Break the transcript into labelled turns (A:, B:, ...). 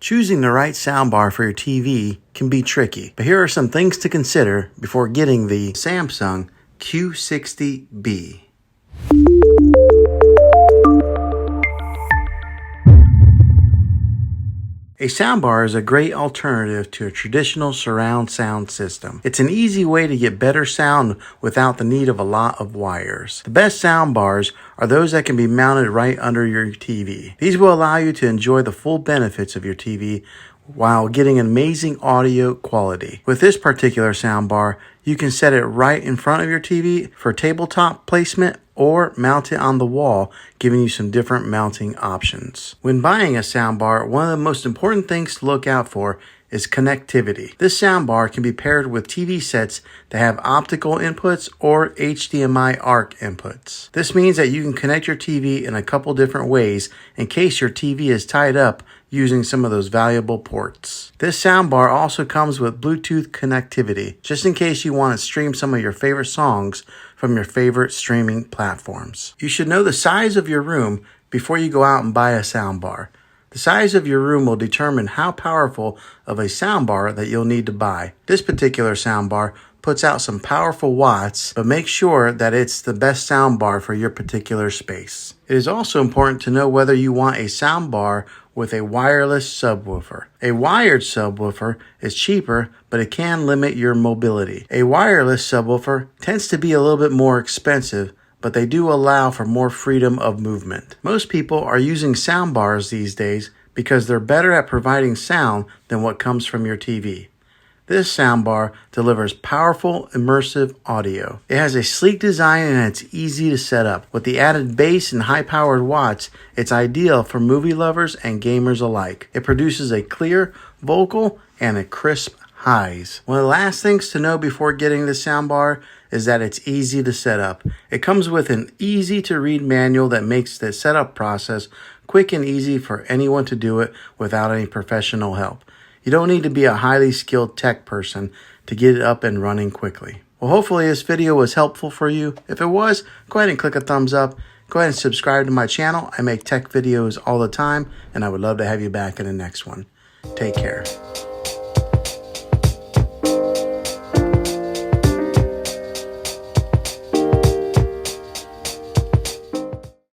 A: Choosing the right soundbar for your TV can be tricky, but here are some things to consider before getting the Samsung Q60B. A soundbar is a great alternative to a traditional surround sound system. It's an easy way to get better sound without the need of a lot of wires. The best soundbars are those that can be mounted right under your TV. These will allow you to enjoy the full benefits of your TV while getting amazing audio quality. With this particular soundbar, you can set it right in front of your TV for tabletop placement or mount it on the wall, giving you some different mounting options. When buying a soundbar, one of the most important things to look out for is connectivity. This soundbar can be paired with TV sets that have optical inputs or HDMI ARC inputs. This means that you can connect your TV in a couple different ways in case your TV is tied up using some of those valuable ports. This soundbar also comes with Bluetooth connectivity, just in case you want to stream some of your favorite songs from your favorite streaming platforms. You should know the size of your room before you go out and buy a soundbar. The size of your room will determine how powerful of a soundbar that you'll need to buy. This particular soundbar puts out some powerful watts, but make sure that it's the best soundbar for your particular space. It is also important to know whether you want a soundbar with a wireless subwoofer. A wired subwoofer is cheaper, but it can limit your mobility. A wireless subwoofer tends to be a little bit more expensive, but they do allow for more freedom of movement. Most people are using soundbars these days because they're better at providing sound than what comes from your TV. This soundbar delivers powerful, immersive audio. It has a sleek design and it's easy to set up. With the added bass and high-powered watts, it's ideal for movie lovers and gamers alike. It produces a clear vocal and a crisp highs. One of the last things to know before getting this soundbar is that it's easy to set up. It comes with an easy-to-read manual that makes the setup process quick and easy for anyone to do it without any professional help. You don't need to be a highly skilled tech person to get it up and running quickly. Well, hopefully this video was helpful for you. If it was, go ahead and click a thumbs up. Go ahead and subscribe to my channel. I make tech videos all the time, and I would love to have you back in the next one. Take care.